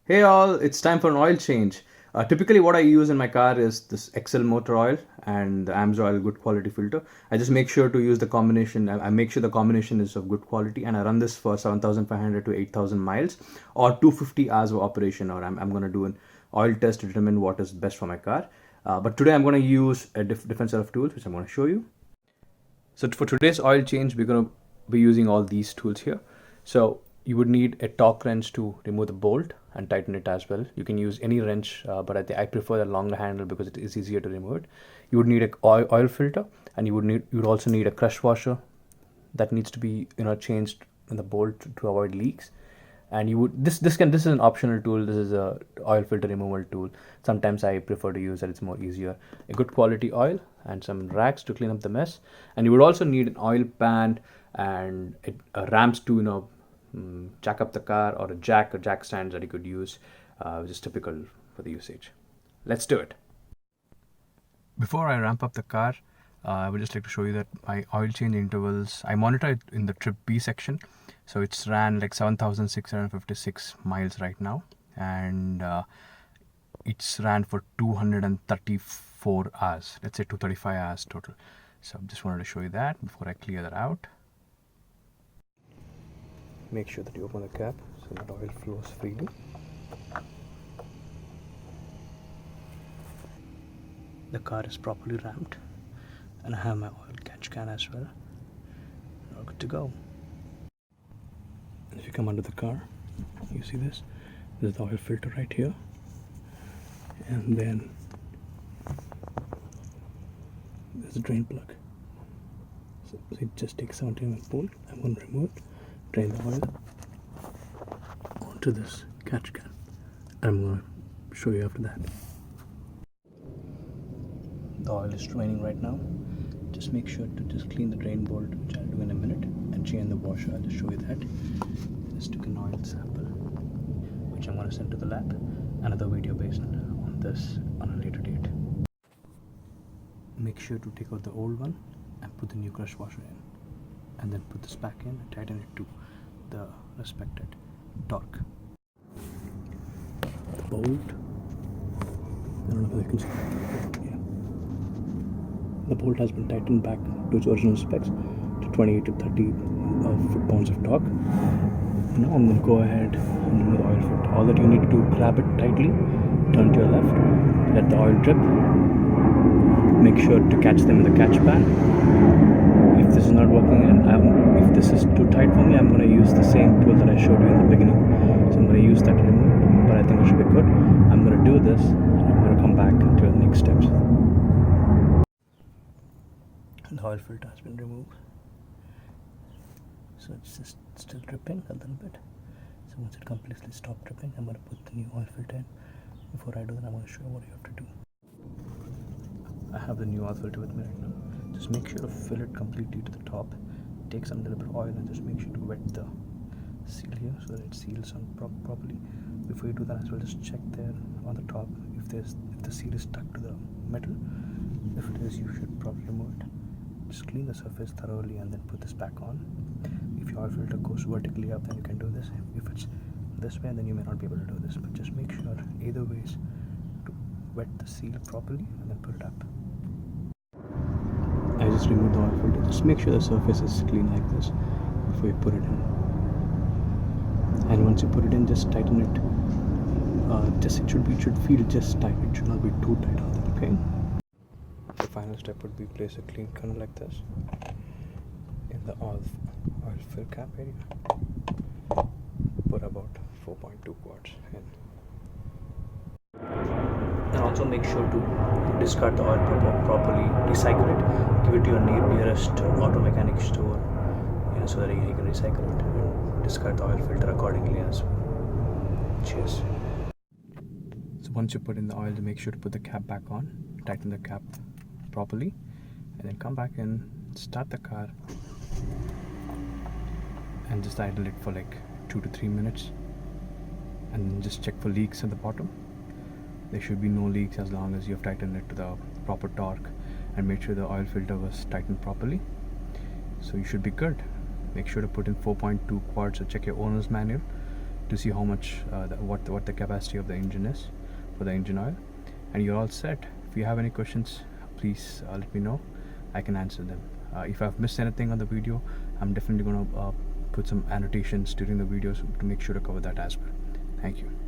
Hey all, it's time for an oil change. Typically what I use in my car is this Excel motor oil and the AMSOIL good quality filter. I just make sure to use the combination, I make sure the combination is of good quality, and I run this for 7,500 to 8,000 miles or 250 hours of operation, or I'm going to do an oil test to determine what is best for my car. But today I'm going to use a different set of tools which I'm going to show you. So for today's oil change, we're going to be using all these tools here. So you would need a torque wrench to remove the bolt and tighten it as well. You can use any wrench, but I prefer a longer handle because it is easier to remove it. You would need a oil filter, and you would also need a crush washer that needs to be changed in the bolt to avoid leaks. And you would this is an optional tool. This is a oil filter removal tool. Sometimes I prefer to use it, it's more easier. A good quality oil and some rags to clean up the mess. And you would also need an oil pan and ramps to jack up the car, or a jack stands that you could use, which is typical for the usage. Let's do it. Before I ramp up the car, I would just like to show you that my oil change intervals, I monitor it in the trip B section. So it's ran like 7,656 miles right now, and it's ran for 234 hours, let's say 235 hours total. So I just wanted to show you that before I clear that out. Make sure that you open the cap so that oil flows freely. The car is properly ramped, and I have my oil catch can as well. All good to go. If you come under the car, you see this is the oil filter right here, and then there's a drain plug. So it just takes 17mm pull. I'm going to remove it, drain the oil onto this catch can. I'm going to show you after that. The oil is draining right now. Just make sure to just clean the drain bolt, which I'll do in a minute, and change the washer. I'll just show you that. Just took an oil sample, which I'm going to send to the lab. Another video based on this on a later date. Make sure to take out the old one and put the new crush washer in, and then put this back in and tighten it to the respected torque. The bolt, I don't know if you can see. Yeah. The bolt has been tightened back to its original specs, to 28 to 30 foot-pounds of torque. Now I'm going to go ahead and remove the oil filter. All that you need to do, grab it tightly, turn to your left, let the oil drip. Make sure to catch them in the catch pan. If this is not working and if this is too tight for me, I'm going to use the same tool that I showed you in the beginning. So I'm going to use that to remove it, but I think it should be good. I'm going to do this, and I'm going to come back and do the next steps. The oil filter has been removed, so it's just still dripping a little bit. So once it completely stops dripping, I'm going to put the new oil filter in. Before I do that, I'm going to show you what you have to do. I have the new oil filter with me right now. Just make sure to fill it completely to the top. Take some little bit of oil and just make sure to wet the seal here so that it seals on properly. Before you do that as well, just check there on the top if the seal is stuck to the metal. If it is, you should probably remove it. Just clean the surface thoroughly and then put this back on. If your oil filter goes vertically up, then you can do this. If it's this way, then you may not be able to do this, but just make sure either ways to wet the seal properly and then put it up. I just removed the oil filter. Just make sure the surface is clean like this before you put it in. And once you put it in, just tighten it. It should feel just tight. It should not be too tight on it. Okay. The final step would be place a clean kernel like this in the oil fill cap area. Put about 4.2 quarts in. And also make sure to discard the oil properly, recycle it, give it to your nearest auto mechanic store, so that he can recycle it, and discard the oil filter accordingly as well. Cheers. So once you put in the oil, make sure to put the cap back on, tighten the cap properly, and then come back and start the car and just idle it for like 2 to 3 minutes, and then just check for leaks at the bottom. There should be no leaks as long as you have tightened it to the proper torque and made sure the oil filter was tightened properly. So you should be good. Make sure to put in 4.2 quarts, or check your owner's manual to see how much what the capacity of the engine is for the engine oil, and you're all set. If you have any questions, please let me know. I can answer them. If I've missed anything on the video, I'm definitely going to put some annotations during the videos to make sure to cover that as well. Thank you.